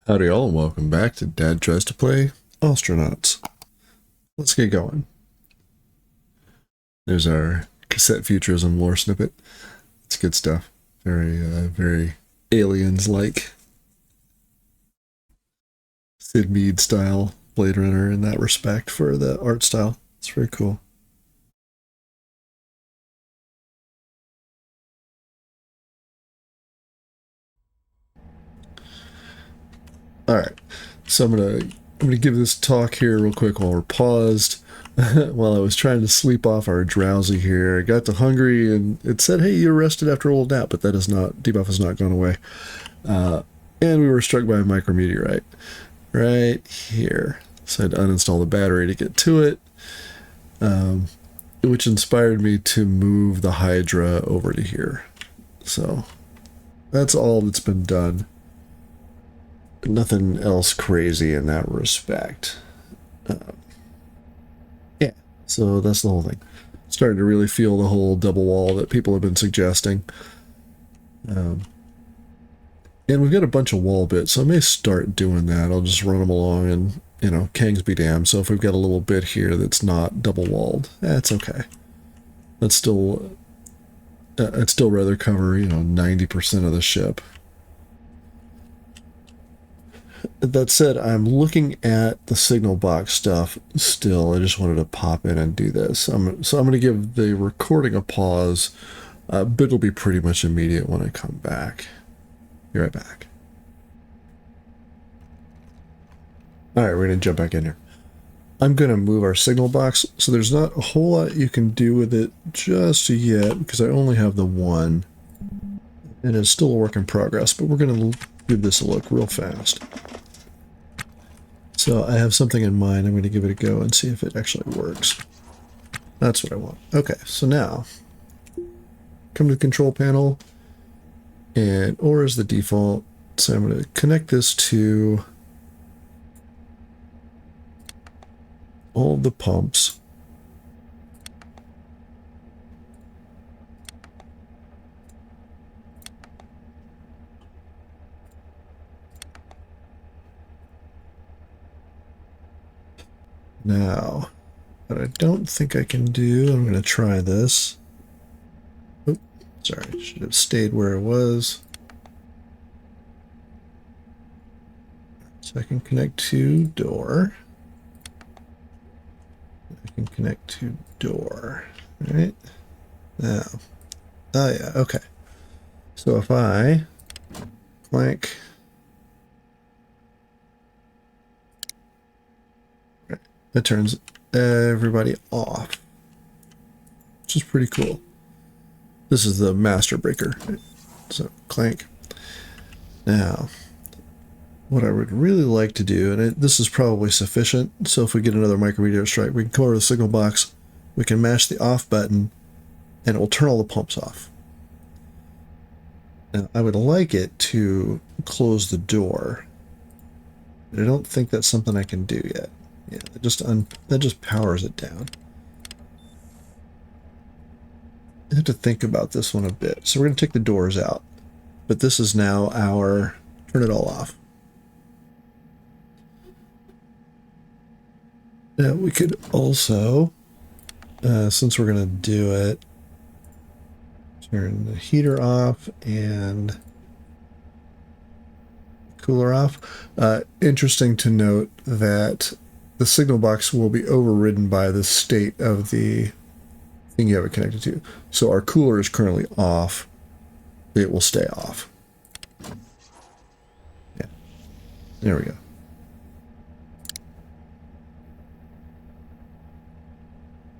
Howdy all, and welcome back to Dad Tries to Play Ostranauts. Let's get going. There's our cassette futurism lore snippet. It's good stuff. Very aliens-like. Sid Mead style Blade Runner in that respect for the art style. It's very cool. All right, so I'm gonna give this talk here real quick while we're paused. While I was trying to sleep off our drowsy here, I got to hungry and it said, "Hey, you're rested after a little nap," but that is not debuff has not gone away. And we were struck by a micrometeorite right here, so I had to uninstall the battery to get to it, which inspired me to move the Hydra over to here. So that's all that's been done. Nothing else crazy in that respect. Yeah, so that's the whole thing. Starting to really feel the whole double wall that people have been suggesting. And we've got a bunch of wall bits, so I may start doing that. I'll just run them along and, Kangs be damned. So if we've got a little bit here that's not double walled, that's okay. That's still, I'd still rather cover, 90% of the ship. That said, I'm looking at the signal box stuff still. I just wanted to pop in and do this. So I'm going to give the recording a pause, but it'll be pretty much immediate when I come back. Be right back. All right, we're going to jump back in here. I'm going to move our signal box, so there's not a whole lot you can do with it just yet because I only have the one, and it's still a work in progress, but we're going to give this a look real fast. So I have something in mind. I'm going to give it a go and see if it actually works. That's what I want. Okay, so now come to the control panel, and OR is the default. So I'm going to connect this to all the pumps. Now, what I don't think I can do, I'm going to try this. Oop, sorry, should have stayed where it was. So I can connect to door. I can connect to door. All right. Now, oh yeah, okay. So if I clank, it turns everybody off, which is pretty cool. This is the master breaker. So clank. Now, what I would really like to do, and this is probably sufficient, so if we get another micrometeor strike, we can come over to the signal box, we can mash the off button, and it will turn all the pumps off. Now, I would like it to close the door, but I don't think that's something I can do yet. Yeah, that just powers it down. I have to think about this one a bit. So we're going to take the doors out, but this is now our turn it all off. Now we could also, since we're going to do it, turn the heater off and cooler off. Interesting to note that the signal box will be overridden by the state of the thing you have it connected to. So our cooler is currently off. It will stay off. Yeah. There we go.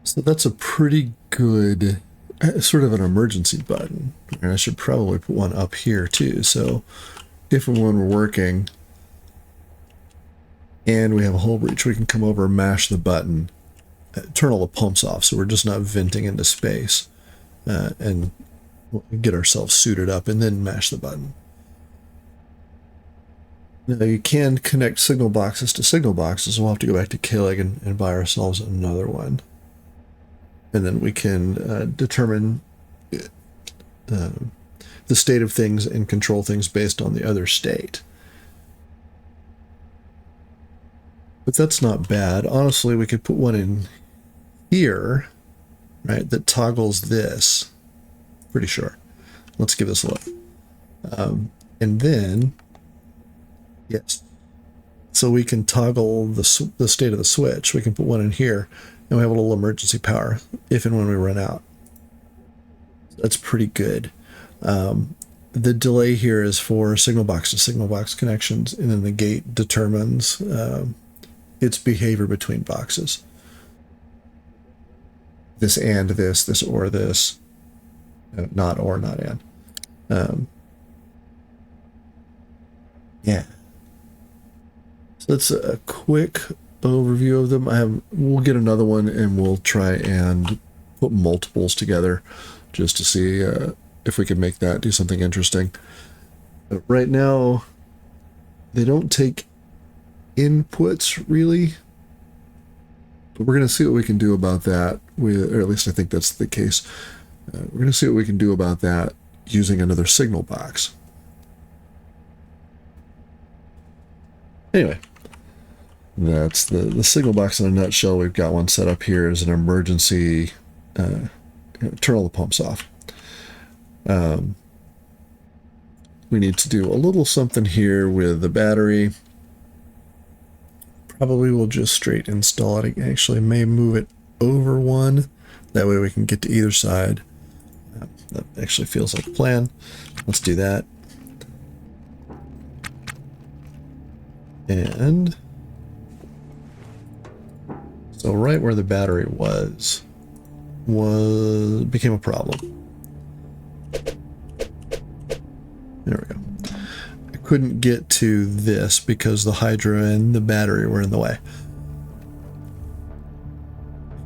So that's a pretty good, sort of an emergency button. And I should probably put one up here too. So if and when we're working, and we have a hull breach, we can come over and mash the button, turn all the pumps off, so we're just not venting into space, and get ourselves suited up, and then mash the button. Now you can connect signal boxes to signal boxes. We'll have to go back to Killig and buy ourselves another one. And then we can determine the state of things and control things based on the other state. But that's not bad. Honestly, we could put one in here, right, that toggles this. Pretty sure. Let's give this a look. And then, yes. So we can toggle the state of the switch. We can put one in here, and we have a little emergency power if and when we run out. That's pretty good. The delay here is for signal box to signal box connections, and then the gate determines its behavior between boxes. This and this or this, not or, not and. Yeah. So that's a quick overview of them. We'll get another one and we'll try and put multiples together just to see if we can make that do something interesting. But right now, they don't take inputs really, but we're going to see what we can do about that. Or at least I think that's the case. We're going to see what we can do about that using another signal box. Anyway, that's the signal box in a nutshell. We've got one set up here as an emergency. Turn all the pumps off. We need to do a little something here with the battery. Probably we'll just straight install it. Actually, may move it over one. That way we can get to either side. That actually feels like a plan. Let's do that. And so right where the battery became a problem. There we go. I couldn't get to this because the Hydra and the battery were in the way.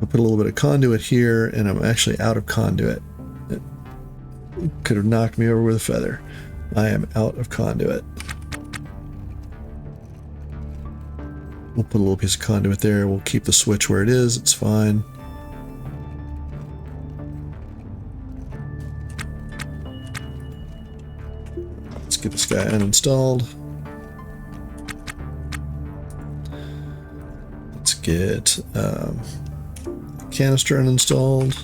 I put a little bit of conduit here, and I'm actually out of conduit. It could have knocked me over with a feather. I am out of conduit. We'll put a little piece of conduit there. We'll keep the switch where it is. It's fine. Let's get this guy uninstalled. Let's get canister uninstalled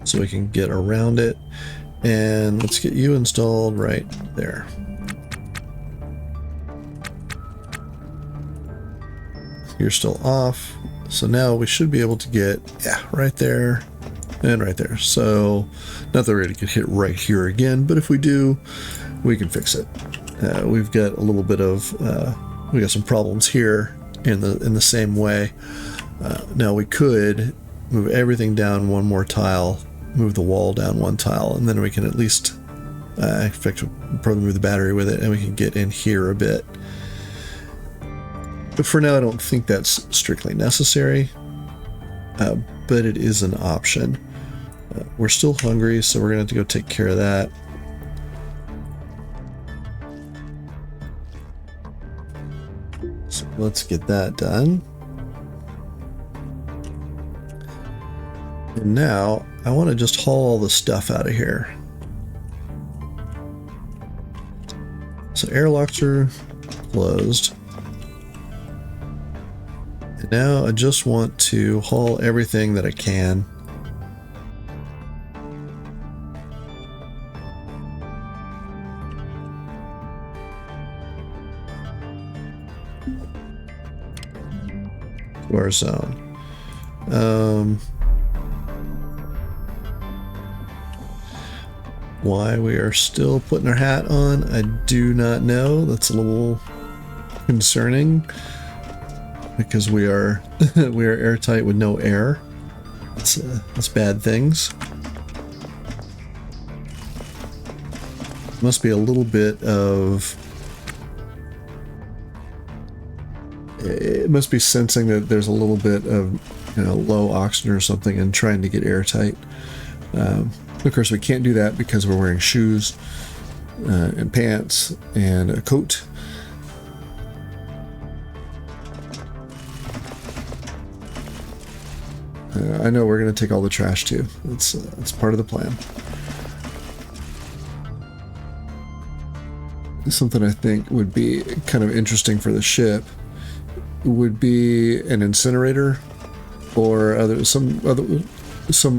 so we can get around it. And let's get you installed right there. You're still off. So now we should be able to get, right there and right there. So not that we're going to get hit right here again, but if we do, we can fix it. We've got a little bit of, we got some problems here in the same way. Now we could move everything down one more tile, move the wall down one tile, and then we can at least, in fact, probably move the battery with it, and we can get in here a bit. But for now, I don't think that's strictly necessary, but it is an option. We're still hungry, so we're going to have to go take care of that. So let's get that done. And now, I want to just haul all the stuff out of here. So airlocks are closed. And now I just want to haul everything that I can. To our zone. Why we are still putting our hat on, I do not know. That's a little concerning. Because we are we are airtight with no air. That's bad things. Must be a little bit of. It must be sensing that there's a little bit of low oxygen or something and trying to get airtight. Of course, we can't do that because we're wearing shoes and pants and a coat. I know we're going to take all the trash too. It's part of the plan. Something I think would be kind of interesting for the ship would be an incinerator or some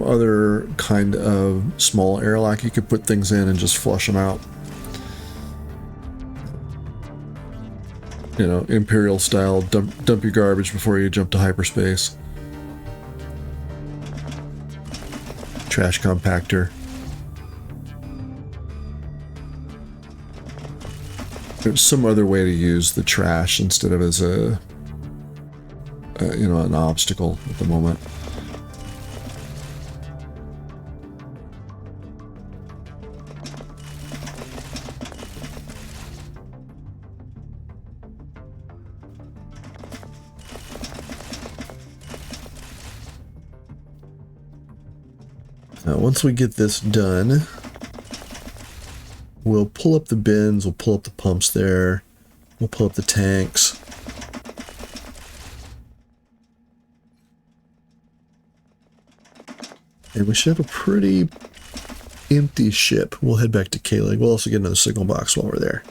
other kind of small airlock you could put things in and just flush them out. You know, Imperial style, dump your garbage before you jump to hyperspace. Trash compactor. There's some other way to use the trash instead of as a you know, an obstacle at the moment. Now, once we get this done, we'll pull up the bins, we'll pull up the pumps there, we'll pull up the tanks. And we should have a pretty empty ship. We'll head back to K-Leg. We'll also get another signal box while we're there.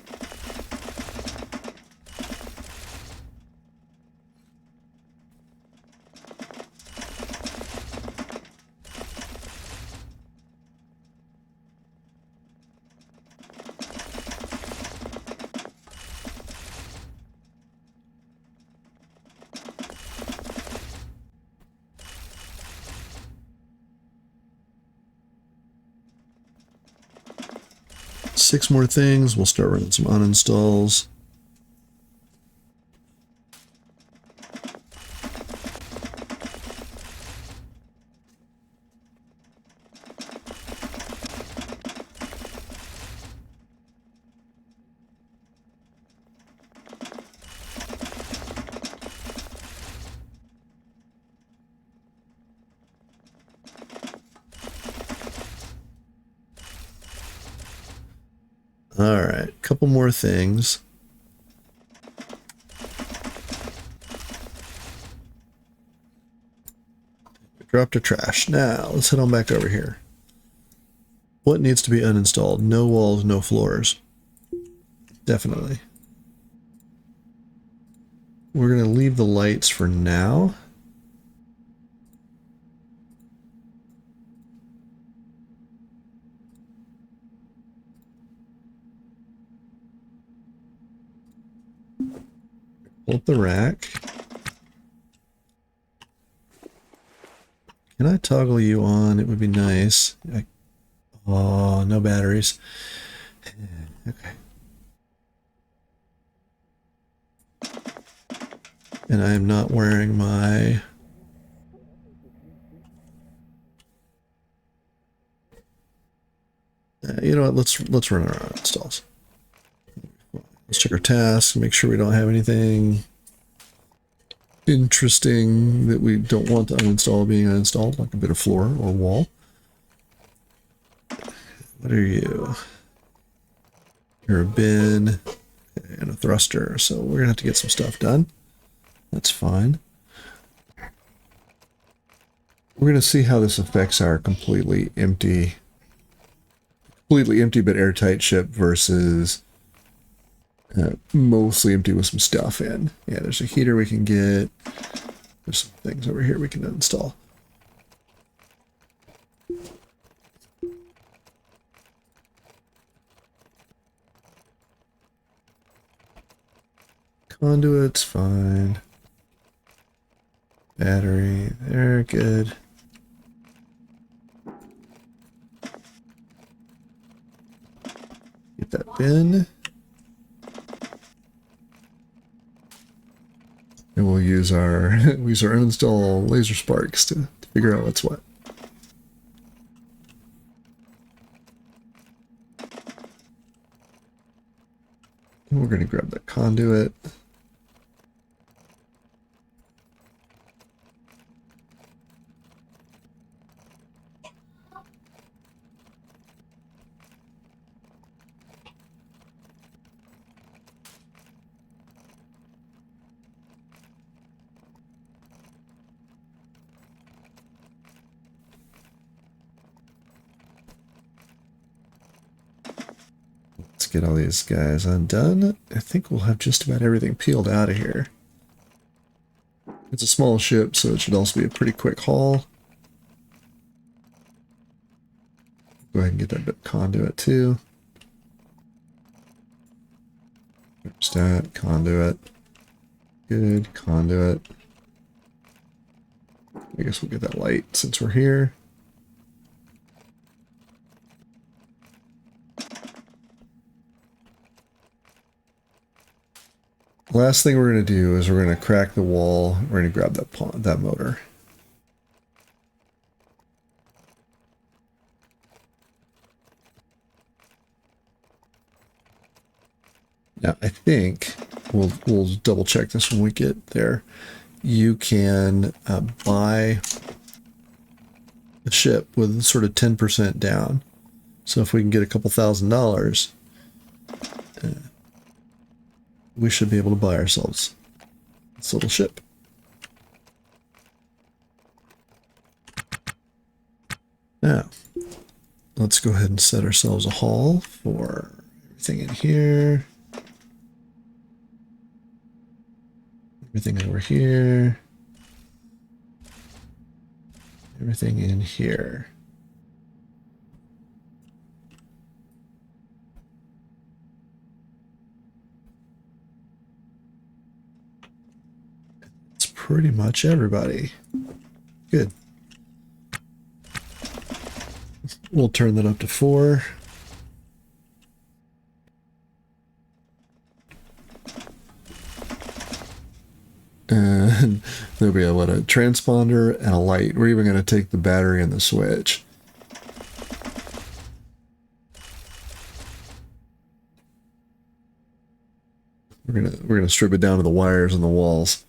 Six more things. We'll start running some uninstalls. All right, couple more things. Drop to trash. Now, let's head on back over here. What needs to be uninstalled? No walls, no floors. Definitely. We're going to leave the lights for now. Pull up the rack. Can I toggle you on? It would be nice. Oh, no batteries. Okay. And I am not wearing my... you know what? Let's run our installs. Let's check our tasks, make sure we don't have anything interesting that we don't want to uninstall being uninstalled, like a bit of floor or wall. What are you? You're a bin and a thruster, so we're gonna have to get some stuff done. That's fine. We're gonna see how this affects our completely empty but airtight ship versus mostly empty with some stuff in. Yeah, there's a heater we can get. There's some things over here we can install. Conduits, fine. Battery, they're good. Get that bin. And we'll use our uninstall laser sparks to figure out what's what. And we're going to grab that conduit. Let's get all these guys undone. I think we'll have just about everything peeled out of here. It's a small ship, so it should also be a pretty quick haul. Go ahead and get that bit of conduit too. There's that conduit. Good conduit. I guess we'll get that light since we're here. Last thing we're going to do is we're going to crack the wall. We're going to grab that motor. Now I think we'll double check this when we get there. You can buy a ship with sort of 10% down. So if we can get a couple $1,000s, we should be able to buy ourselves this little ship. Now, let's go ahead and set ourselves a haul for everything in here. Everything over here. Everything in here. It's pretty much everybody. Good. We'll turn that up to 4. And there'll be a transponder and a light. We're even going to take the battery and the switch. We're gonna strip it down to the wires and the walls.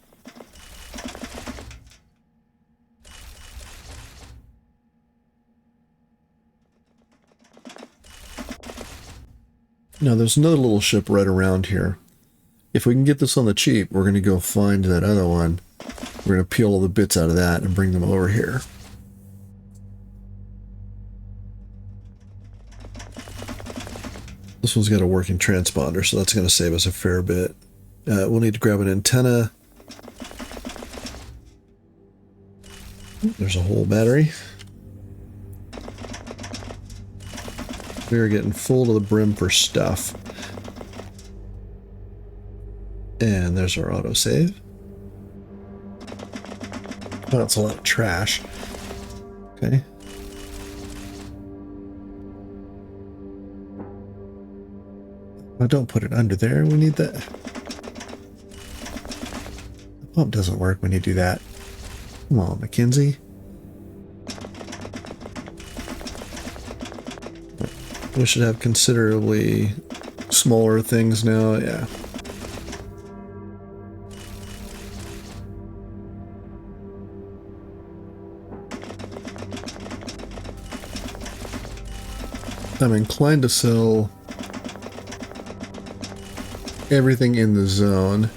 Now there's another little ship right around here. If we can get this on the cheap, we're going to go find that other one. We're going to peel all the bits out of that and bring them over here. This one's got a working transponder, so that's going to save us a fair bit. We'll need to grab an antenna. There's a whole battery. We're getting full to the brim for stuff. And there's our autosave. Oh, that's a lot of trash. Okay. Oh, don't put it under there. We need that. The pump doesn't work when you do that. Come on, Mackenzie. We should have considerably smaller things now. Yeah. I'm inclined to sell everything in the zone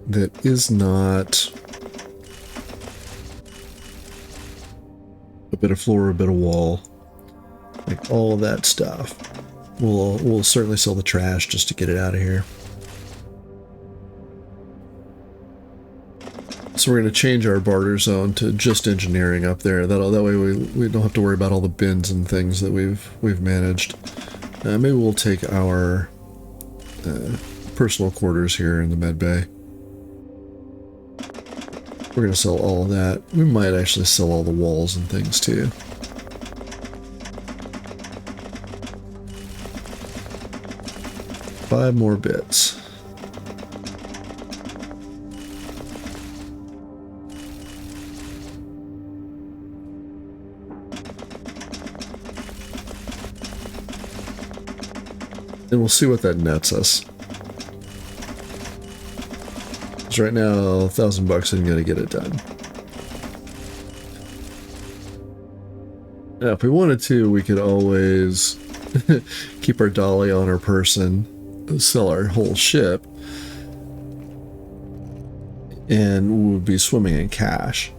that is not a bit of floor, a bit of wall, like all of that stuff. We'll certainly sell the trash just to get it out of here. So we're going to change our barter zone to just engineering up there. That way we don't have to worry about all the bins and things that we've managed. Maybe we'll take our personal quarters here in the med bay. We're going to sell all of that. We might actually sell all the walls and things too. Five more bits. And we'll see what that nets us. Because right now, $1,000 isn't going to get it done. Now, if we wanted to, we could always keep our dolly on our person, sell our whole ship, and we would be swimming in cash.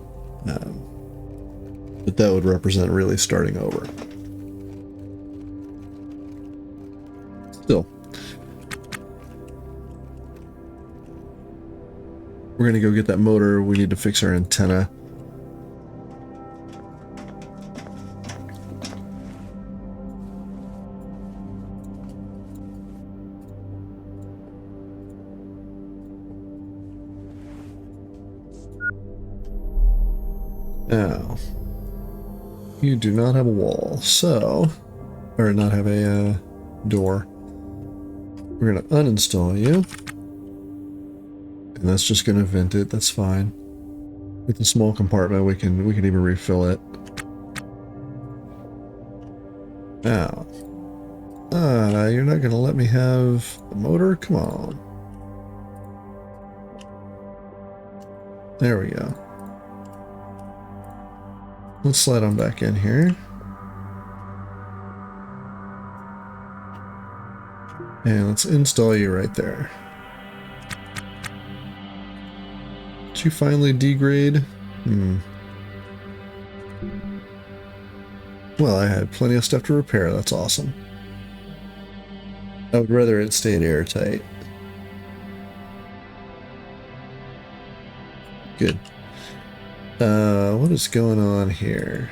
But that would represent really starting over. Still, We're going to go get that motor. We need to fix our antenna. Now, you do not have a wall, so, or not have a door. We're going to uninstall you. And that's just going to vent it. That's fine. With the small compartment, we can even refill it. Now, you're not going to let me have the motor? Come on. There we go. Let's slide on back in here. And let's install you right there. Did you finally degrade? Well, I had plenty of stuff to repair. That's awesome. I would rather it stayed airtight. Good. What is going on here?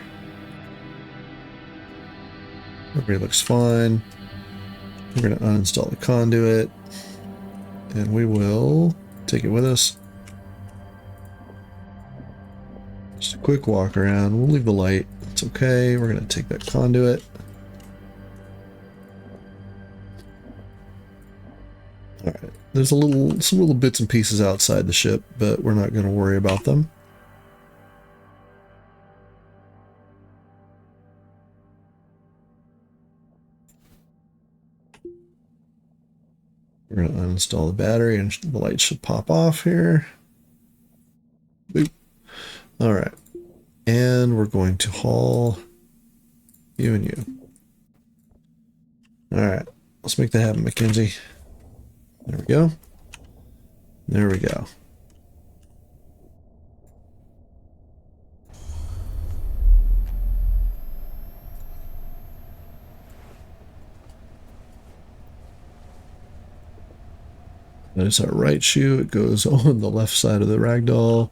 Everybody looks fine. We're going to uninstall the conduit. And we will take it with us. Just a quick walk around. We'll leave the light. It's okay. We're going to take that conduit. Alright. There's some little bits and pieces outside the ship, but we're not going to worry about them. We're going to uninstall the battery and the light should pop off here. Boop. All right. And we're going to haul you and you. All right. Let's make that happen, Mackenzie. There we go. There we go. There's our right shoe. It goes on the left side of the ragdoll.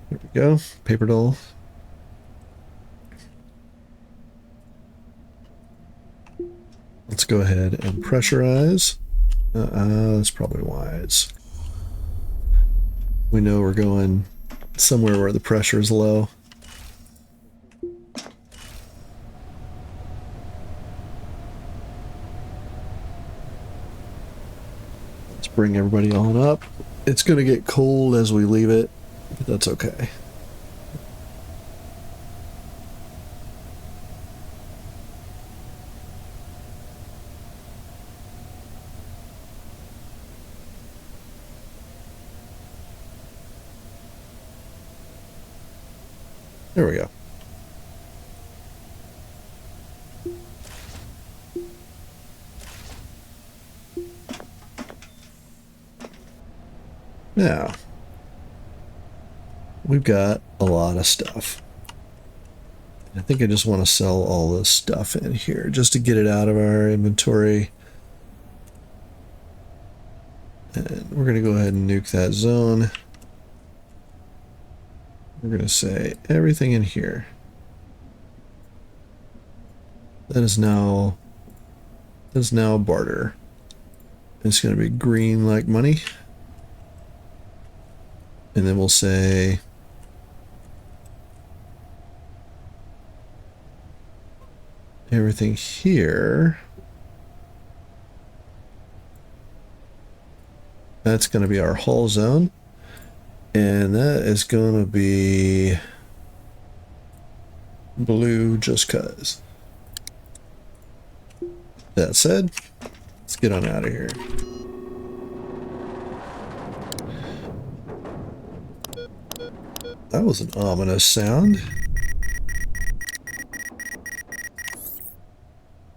There we go. Paper doll. Let's go ahead and pressurize. That's probably wise. We know we're going somewhere where the pressure is low. Bring everybody on up. It's going to get cold as we leave it, but that's okay. There we go. Now, we've got a lot of stuff. I think I just want to sell all this stuff in here just to get it out of our inventory. And we're going to go ahead and nuke that zone. We're going to say everything in here. That is now barter. It's going to be green like money. And then we'll say everything here. That's going to be our haul zone. And that is going to be blue just cuz. That said, let's get on out of here. That was an ominous sound.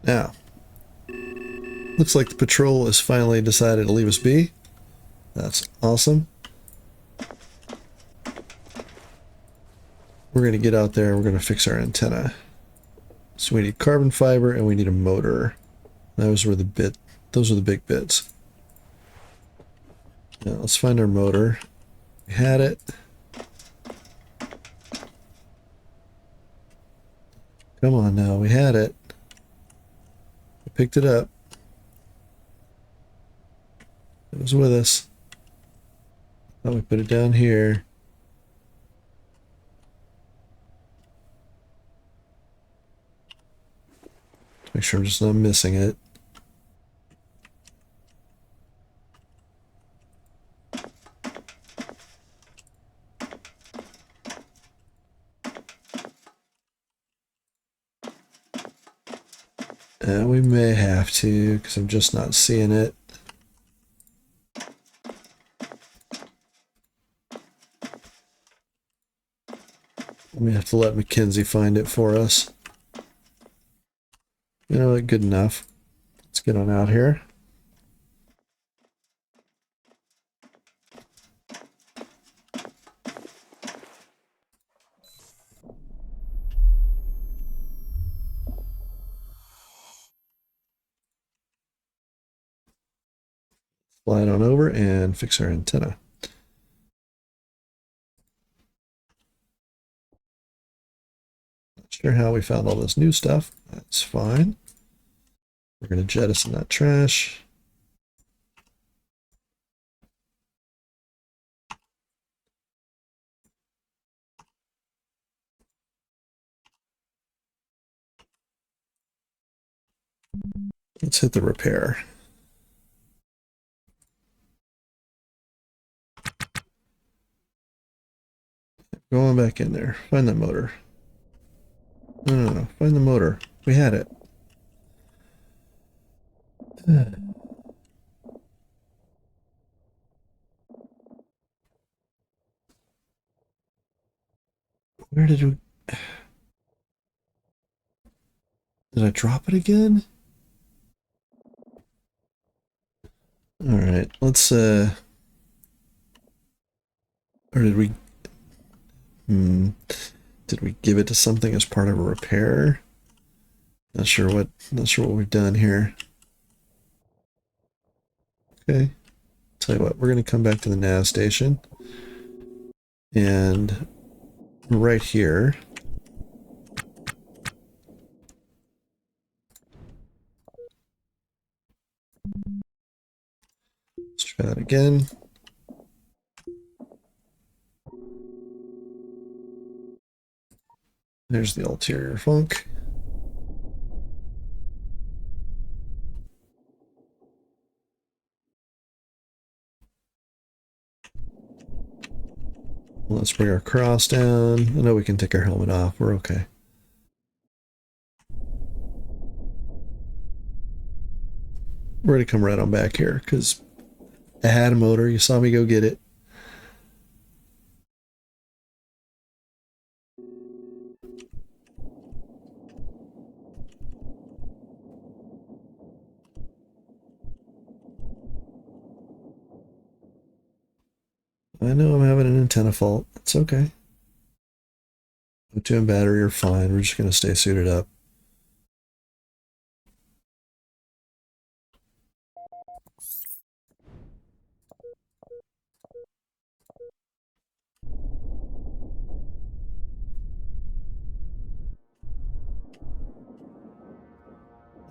Now, looks like the patrol has finally decided to leave us be. That's awesome. We're going to get out there and we're going to fix our antenna. So we need carbon fiber and we need a motor. Those are the big bits. Now let's find our motor. We had it. Come on now, we had it. We picked it up. It was with us. Thought we put it down here. Make sure I'm just not missing it. We may have to, because I'm just not seeing it. We have to let Mackenzie find it for us. You know what? Good enough. Let's get on out here. Slide on over and fix our antenna. Not sure how we found all this new stuff. That's fine. We're going to jettison that trash. Let's hit the repair. Go on back in there. Find that motor. No. Find the motor. We had it. Where did we... Did I drop it again? Alright, let's, or did we... Did we give it to something as part of a repair? Not sure what we've done here. Okay. Tell you what, we're going to come back to the nav station. And right here, let's try that again. There's the ulterior funk. Let's bring our cross down. I know we can take our helmet off. We're okay. We're going to come right on back here because I had a motor. You saw me go get it. I know I'm having an antenna fault. It's okay. O2 and battery are fine. We're just going to stay suited up.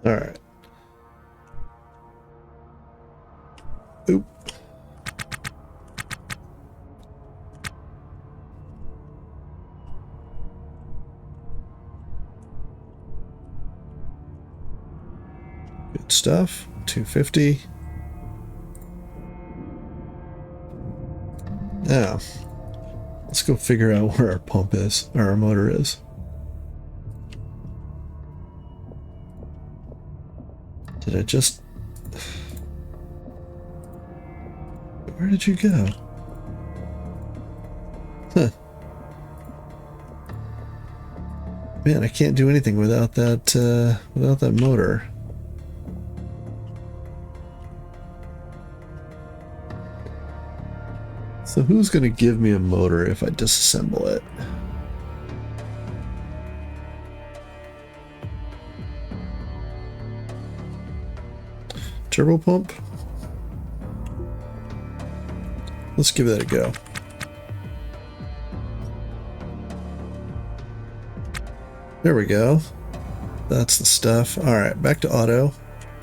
All right. Oop. Good stuff. 250. Now, let's go figure out where our pump is, or our motor is. Did I just... Where did you go? Huh. Man, I can't do anything without that motor. So who's going to give me a motor if I disassemble it? Turbo pump? Let's give that a go. There we go. That's the stuff. Alright, back to auto.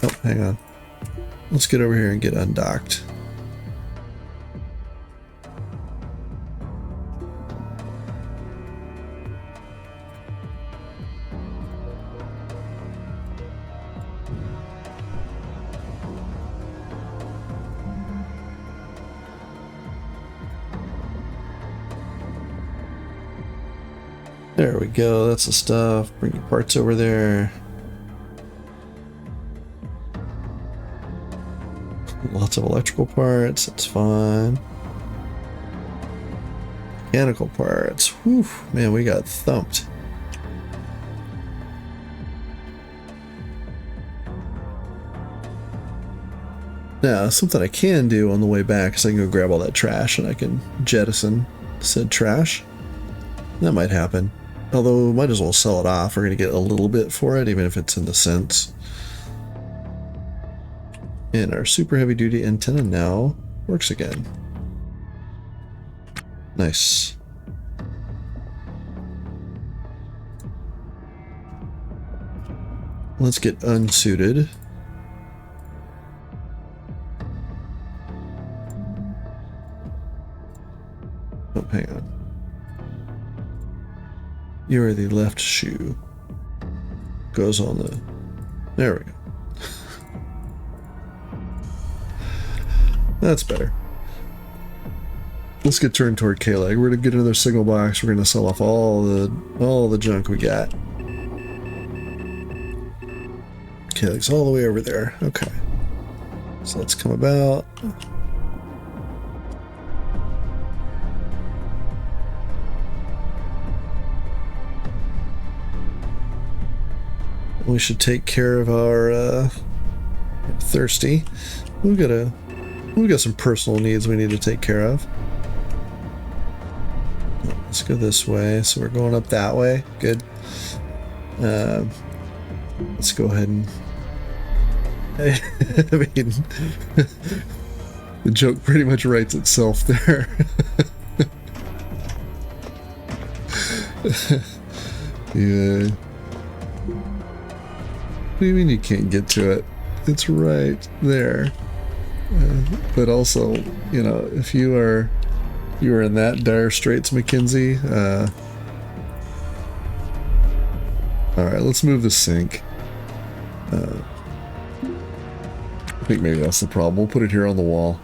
Oh, hang on. Let's get over here and get undocked. There we go, that's the stuff. Bring your parts over there. Lots of electrical parts, that's fine. Mechanical parts. Whew, man, we got thumped. Now, something I can do on the way back is I can go grab all that trash and I can jettison said trash. That might happen. Although, might as well sell it off. We're going to get a little bit for it, even if it's in the cents. And our super heavy duty antenna now works again. Nice. Let's get unsuited. Oh, hang on. You are the left shoe. Goes on the... There we go. That's better. Let's get turned toward K-Leg. We're gonna get another signal box. We're gonna sell off all the junk we got. K-Leg's all the way over there. Okay. So let's come about. We should take care of our thirsty. We've got some personal needs we need to take care of. Let's go this way. So we're going up that way. Good. Let's go ahead and... I mean, the joke pretty much writes itself there. Yeah. What do you mean you can't get to it? It's right there. But also, you know, if you are in that dire straits, Mackenzie. All right, let's move the sink. I think maybe that's the problem. We'll put it here on the wall.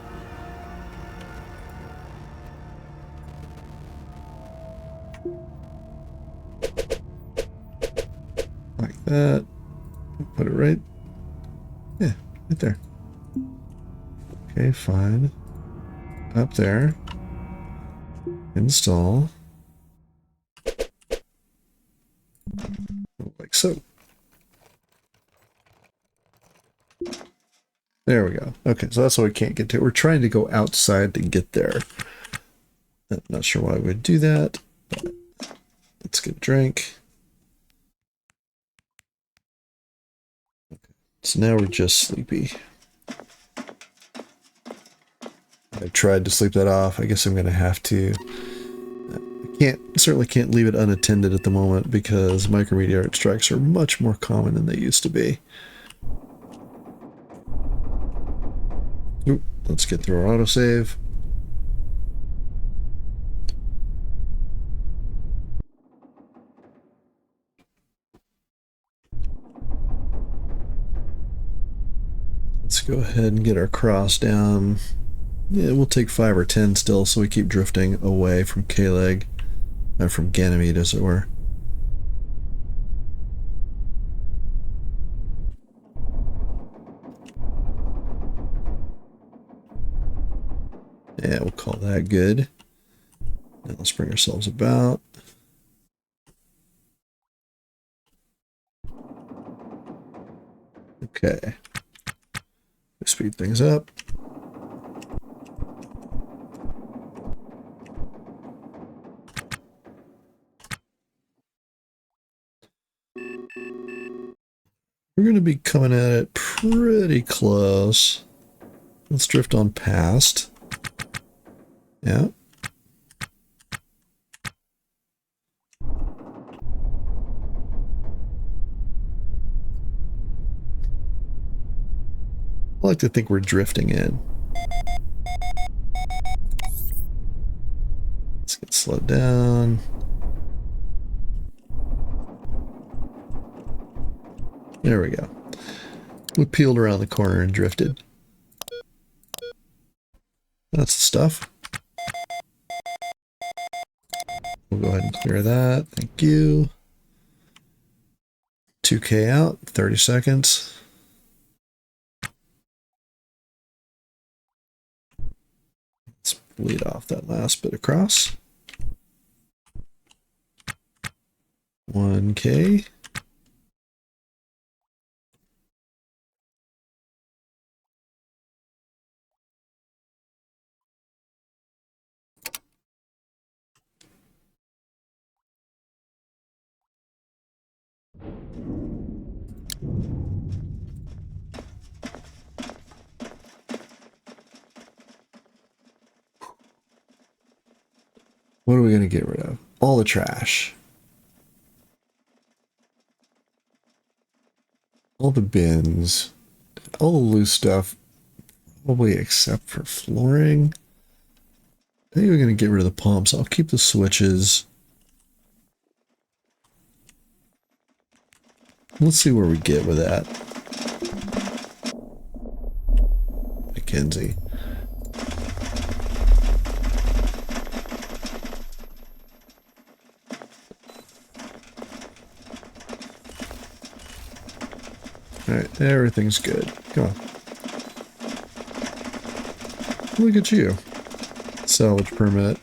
Like that. Put it right. Yeah, right there. Okay, fine. Up there. Install. Like so. There we go. Okay, so that's why we can't get to it. We're trying to go outside to get there. I'm not sure why we would do that, but let's get a drink. Okay, so now we're just sleepy. I tried to sleep that off. I guess I'm going to have to. Certainly can't leave it unattended at the moment because micrometeorite strikes are much more common than they used to be. Oop, let's get through our autosave. Let's go ahead and get our cross down. Yeah, we'll take 5 or 10 still, so we keep drifting away from K-Leg, from Ganymede, as it were. Yeah, we'll call that good. Now let's bring ourselves about. Okay. Speed things up. We're going to be coming at it pretty close. Let's drift on past. Yeah. I like to think we're drifting in. Let's get slowed down. There we go. We peeled around the corner and drifted. That's the stuff. We'll go ahead and clear that. Thank you. 2K out, 30 seconds. Let's bleed off that last bit across. 1K. What are we going to get rid of? All the trash. All the bins. All the loose stuff. Probably except for flooring. I think we're going to get rid of the pumps. I'll keep the switches. Let's see where we get with that. Mackenzie. Alright, everything's good. Come on. Look at you. Salvage permit.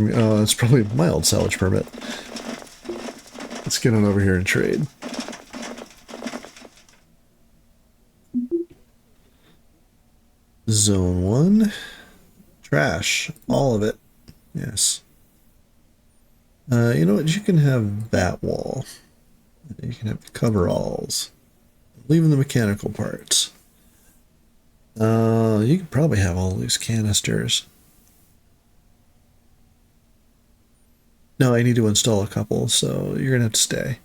It's probably a mild salvage permit. Let's get on over here and trade. Zone 1. Trash. All of it. Yes. You know what? You can have that wall. You can have the coveralls. Leaving the mechanical parts. You could probably have all loose canisters. No, I need to install a couple, so you're gonna have to stay.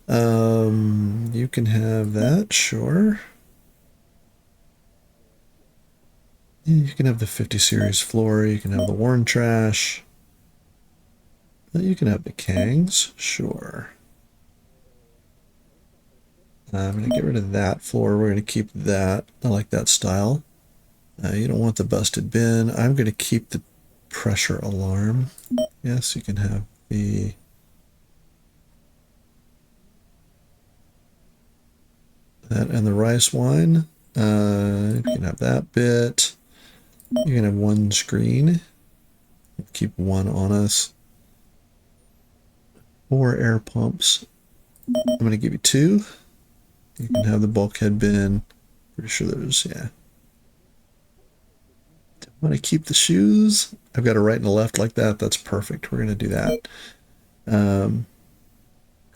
You can have that, sure. You can have the 50 series floor. You can have the worn trash. You can have the Kangs, sure. I'm going to get rid of that floor. We're going to keep that. I like that style. You don't want the busted bin. I'm going to keep the pressure alarm. Yes, you can have the... that and the rice wine. You can have that bit. You can have one screen. Keep one on us. 4 air pumps. I'm going to give you 2. You can have the bulkhead bin. Pretty sure there's, yeah. I want to keep the shoes. I've got a right and a left like that. That's perfect. We're going to do that. Going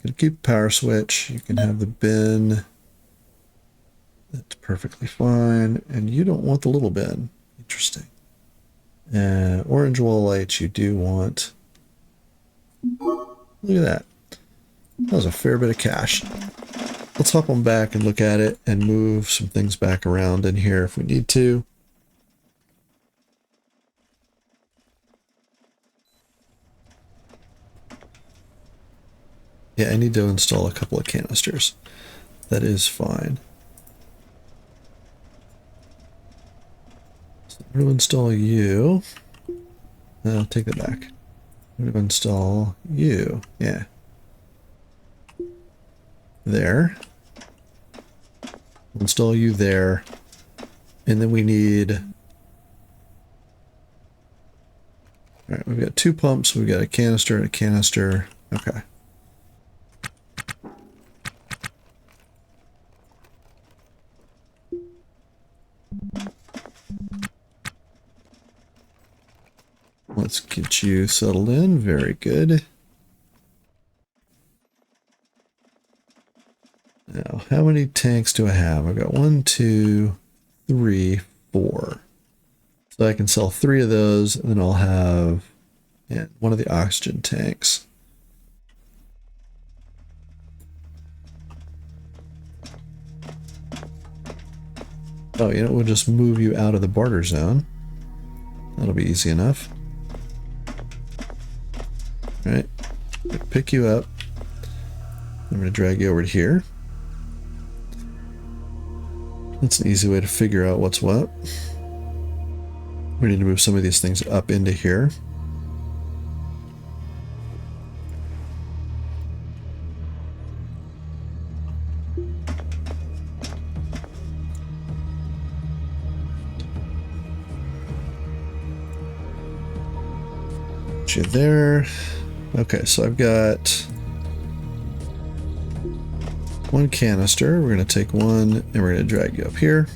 to keep the power switch. You can have the bin. That's perfectly fine. And you don't want the little bin. Interesting. Orange wall lights you do want. Look at that. That was a fair bit of cash. Let's hop on back and look at it and move some things back around in here if we need to. Yeah, I need to install a couple of canisters. That is fine. So I'm going to install you. I'll take that back. I'm going to install you. Yeah. There. We'll install you there. And then we need... Alright, we've got 2 pumps. We've got a canister and a canister. Okay. Let's get you settled in. Very good. Now, how many tanks do I have? I've got 1, 2, 3, 4. So I can sell 3 of those, and then I'll have one of the oxygen tanks. Oh, you know, we'll just move you out of the barter zone. That'll be easy enough. All right, pick you up. I'm going to drag you over to here. That's an easy way to figure out what's what. We need to move some of these things up into here. Put you there. Okay, so I've got one canister. We're going to take one and we're going to drag you up here.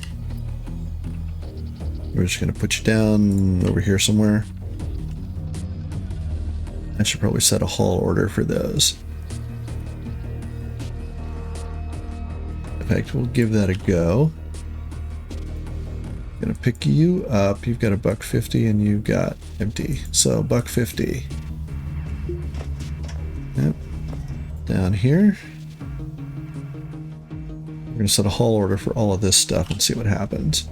We're just going to put you down over here somewhere. I should probably set a haul order for those. In fact, we'll give that a go. Gonna pick you up. You've got a $1.50 and you've got empty. So $1.50. Yep. Down here. We're gonna set a haul order for all of this stuff and see what happens.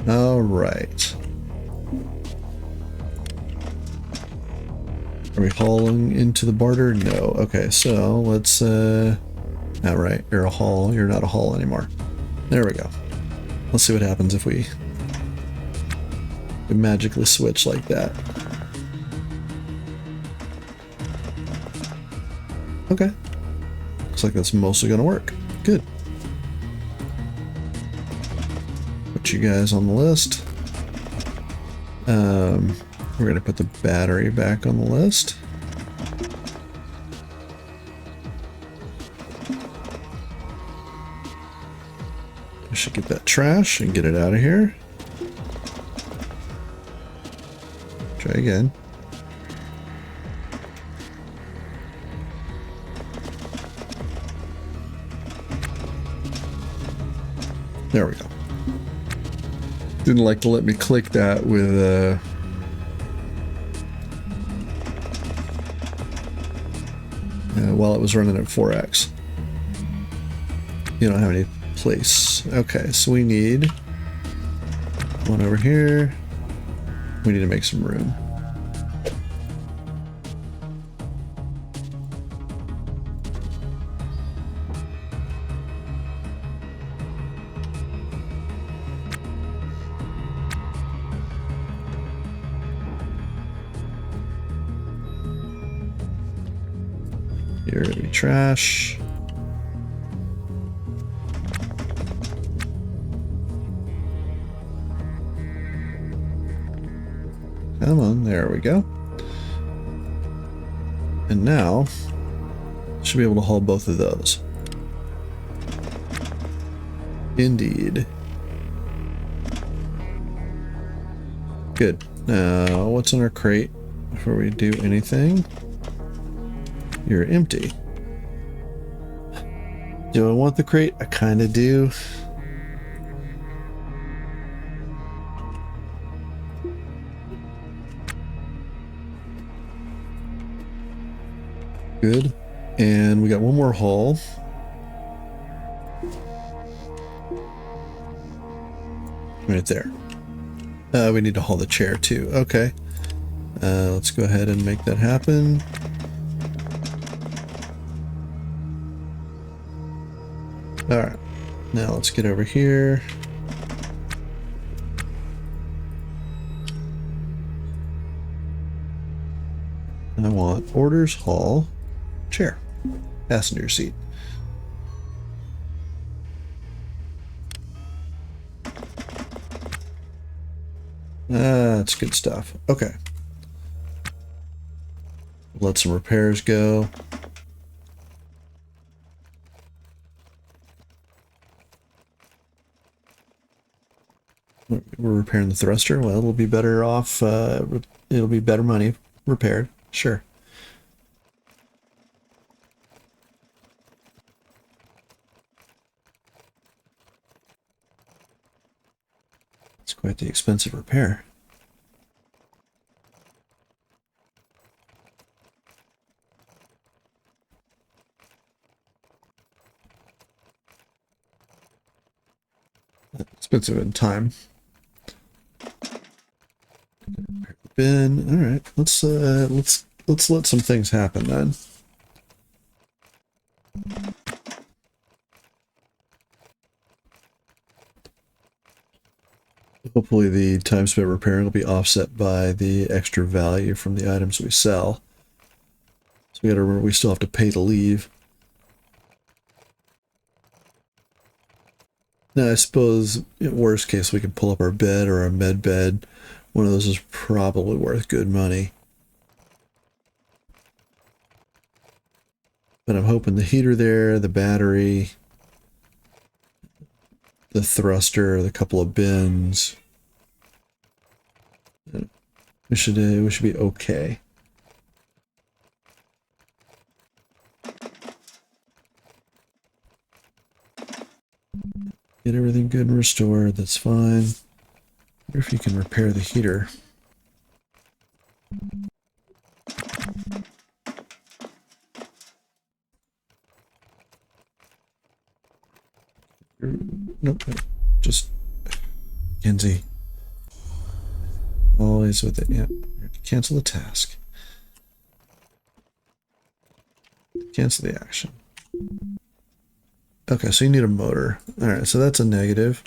All right. Are we hauling into the barter? No. Okay, so let's, all right, you're a haul. You're not a haul anymore. There we go. Let's see what happens if we magically switch like that. Okay. Looks like that's mostly gonna work. Good. Put you guys on the list. We're going to put the battery back on the list. I should get that trash and get it out of here. Try again. There we go. Didn't like to let me click that with while it was running at 4x. You don't have any place. Okay, so we need one over here. We need to make some room. You're gonna be trash. Come on, there we go. And now, should be able to haul both of those. Indeed. Good. Now, what's in our crate before we do anything? You're empty. Do I want the crate? I kind of do. Good. And we got one more haul. Right there. We need to haul the chair too. Okay. Let's go ahead and make that happen. Alright, now let's get over here. I want orders, haul, chair, passenger seat. That's good stuff. Okay. Let some repairs go. We're repairing the thruster. Well, it'll be better off. It'll be better money repaired. Sure. It's quite the expensive repair. Expensive in time. Bin. All right. Let's let some things happen then. Hopefully the time spent repairing will be offset by the extra value from the items we sell. So we gotta remember we still have to pay to leave. Now I suppose in worst case we can pull up our bed or our med bed. One of those is probably worth good money. But I'm hoping the heater there, the battery, the thruster, the couple of bins. We should be okay. Get everything good and restored, that's fine. I wonder if you can repair the heater. Nope, just Kenzie. Always with it, yeah. Cancel the task. Cancel the action. Okay, so you need a motor. Alright, so that's a negative.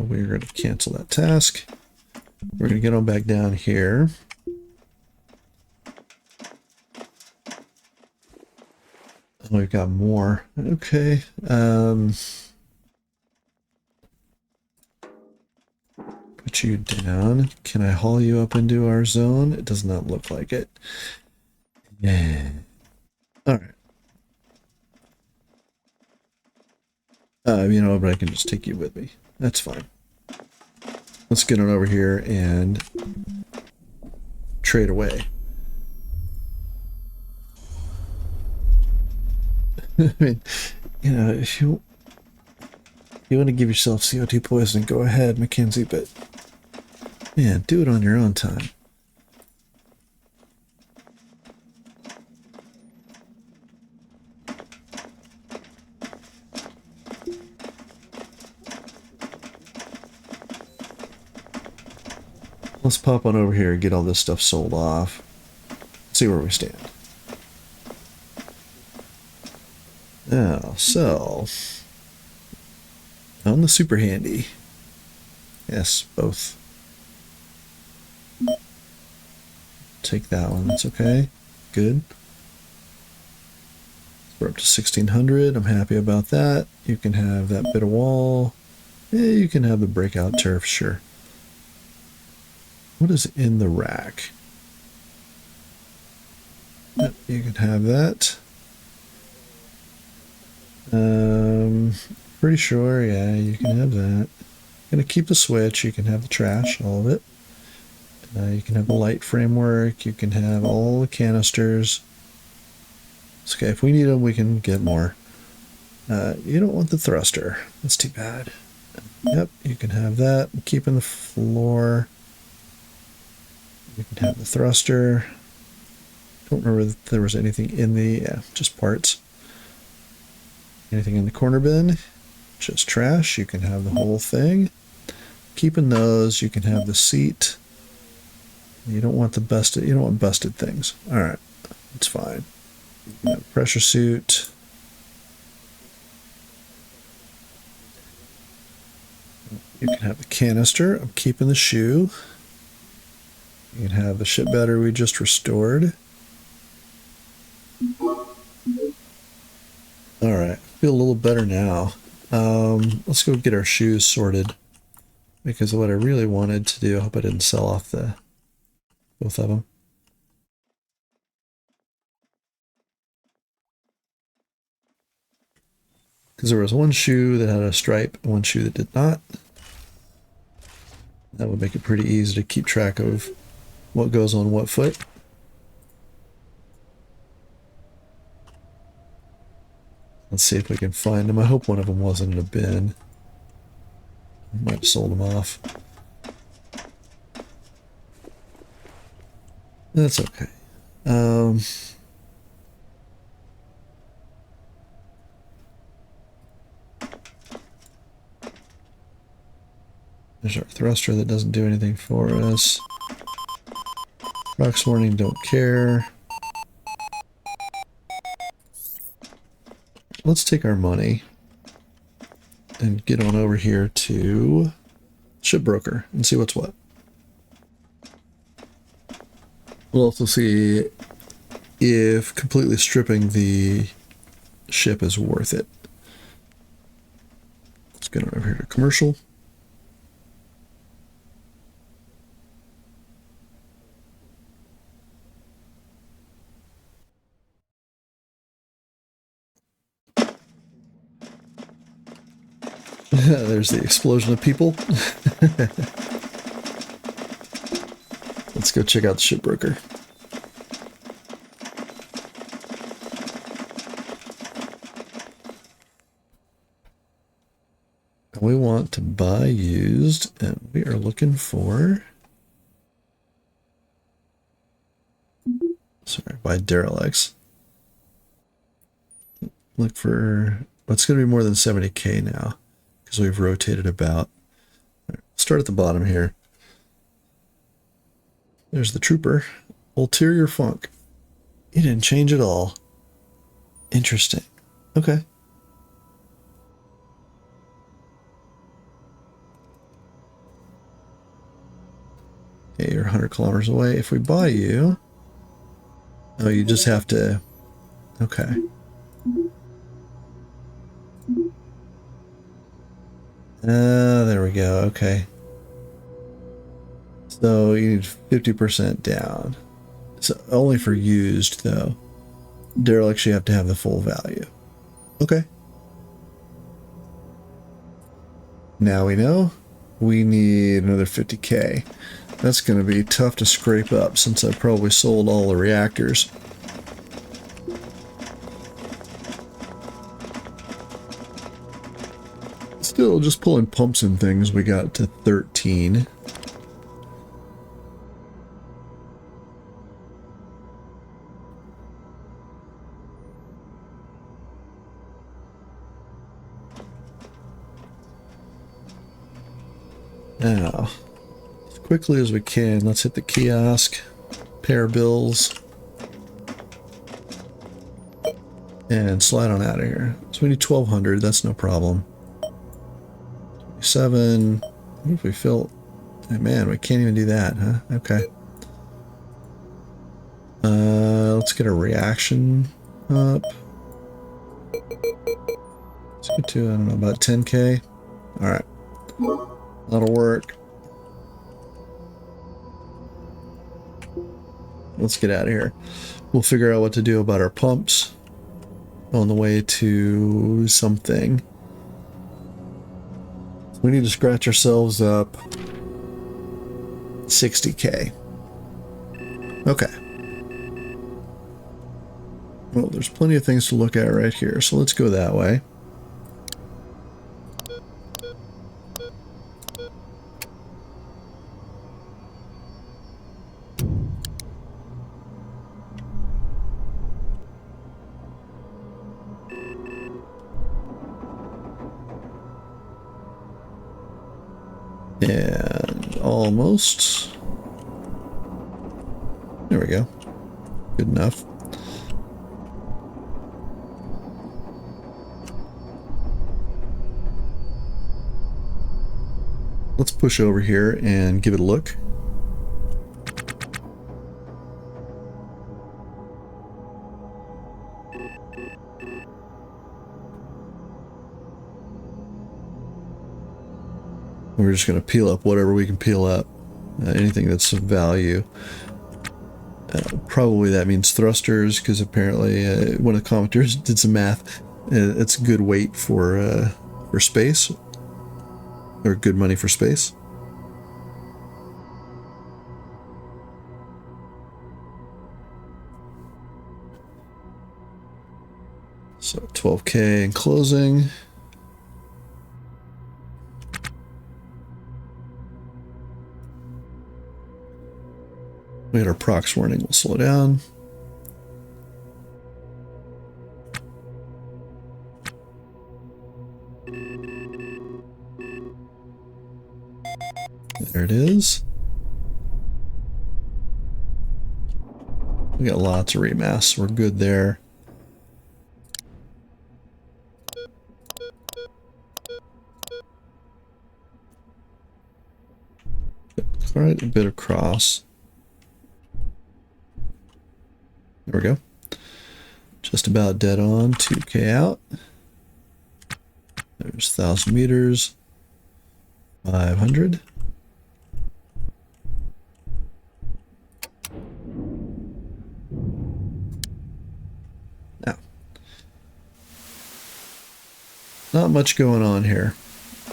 We're going to cancel that task. We're going to get on back down here. Oh, we've got more. Okay. Put you down. Can I haul you up into our zone? It does not look like it. Yeah. All right. You know, but I can just take you with me. That's fine. Let's get on over here and trade away. I mean, you know, if you want to give yourself CO2 poisoning, go ahead, Mackenzie, but man, do it on your own time. Let's pop on over here and get all this stuff sold off. See where we stand. Now, so on the super handy. Yes, both. Take that one. That's okay. Good. We're up to 1600. I'm happy about that. You can have that bit of wall. Yeah, you can have the breakout turf, sure. What is in the rack? Yep, you can have that. Pretty sure, yeah, you can have that. Gonna keep the switch. You can have the trash, all of it. You can have the light framework. You can have all the canisters. It's okay. If we need them, we can get more. You don't want the thruster. That's too bad. Yep, you can have that. I'm keeping the floor. You can have the thruster. Don't remember if there was anything in the, yeah, just parts. Anything in the corner bin? Just trash. You can have the whole thing. Keeping those, you can have the seat. You don't want the busted, you don't want busted things. All right, it's fine. You can have pressure suit. You can have the canister. I'm keeping the shoe. You can have the ship battery we just restored. All right, feel a little better now. Let's go get our shoes sorted, because what I really wanted to do, I hope I didn't sell off the both of them. Because there was one shoe that had a stripe and one shoe that did not. That would make it pretty easy to keep track of what goes on what foot. Let's see if we can find them. I hope one of them wasn't in a bin. Might have sold them off. That's okay. There's our thruster that doesn't do anything for us. Prox warning, don't care. Let's take our money and get on over here to shipbroker and see what's what. We'll also see if completely stripping the ship is worth it. Let's get on over here to commercial. There's the explosion of people. Let's go check out the shipbroker. We want to buy used, and we are looking for... Sorry, buy derelicts. Look for... It's going to be more than 70k now, because we've rotated about. Start at the bottom here. There's the trooper. Ulterior funk. He didn't change at all. Interesting. Okay. Okay, you're 100 kilometers away. If we buy you... Oh, you just have to... Okay. There we go. Okay. So you need 50% down. So only for used, though. Derelicts, you have to have the full value. Okay. Now we know. We need another 50k. That's going to be tough to scrape up since I probably sold all the reactors. Still, just pulling pumps and things, we got to 13. Now, as quickly as we can, let's hit the kiosk, pay our bills, and slide on out of here. So we need 1200, that's no problem. 27. What if we fill... Oh, man, we can't even do that, huh? Okay. Let's get a reaction up. Let's get to, I don't know, about 10k. Alright. That'll work. Let's get out of here. We'll figure out what to do about our pumps on the way to something. We need to scratch ourselves up 60k. Okay. Well, there's plenty of things to look at right here, so let's go that way. And almost. There we go. Good enough. Let's push over here and give it a look. We're just going to peel up whatever we can peel up. Anything that's of value. Probably that means thrusters, because apparently one of the commenters did some math. It's good weight for space. Or good money for space. So 12k in closing. We had our prox warning. We'll slow down. There it is. We got lots of remasts. We're good there. Quite a bit across. There we go. Just about dead on. 2K out. There's 1,000 meters. 500. Now, not much going on here,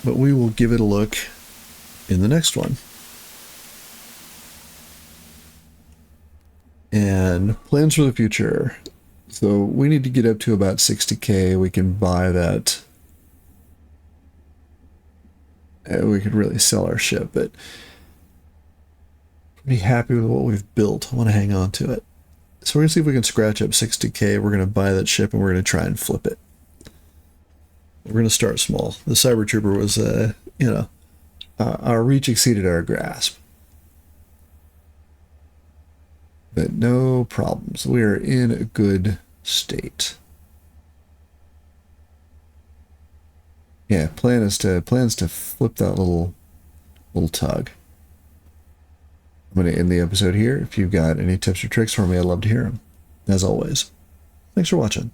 but we will give it a look in the next one. And plans for the future. So we need to get up to about 60K. We can buy that. We could really sell our ship, but pretty happy with what we've built. I want to hang on to it. So we're going to see if we can scratch up 60K. We're going to buy that ship and we're going to try and flip it. We're going to start small. The Cyber Trooper was, our reach exceeded our grasp. But no problems. We are in a good state. Yeah, plans to flip that little tug. I'm going to end the episode here. If you've got any tips or tricks for me, I'd love to hear them. As always, thanks for watching.